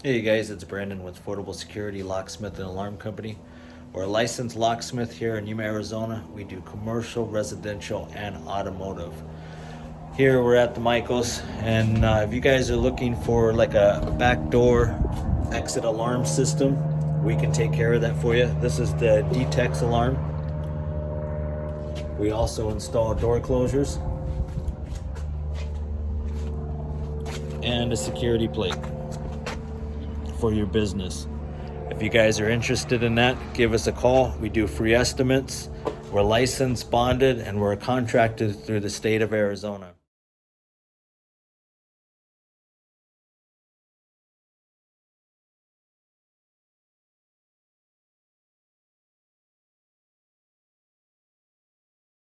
Hey guys, it's Brandon with Affordable Security Locksmith and Alarm Company. We're a licensed locksmith here in Yuma, Arizona. We do commercial, residential, and automotive. Here we're at the Michaels, and if you guys are looking for like a back door exit alarm system, we can take care of that for you. This is the Detex alarm. We also install door closures and a security plate for your business. If you guys are interested in that, give us a call. We do free estimates. We're licensed, bonded, and we're contracted through the state of Arizona.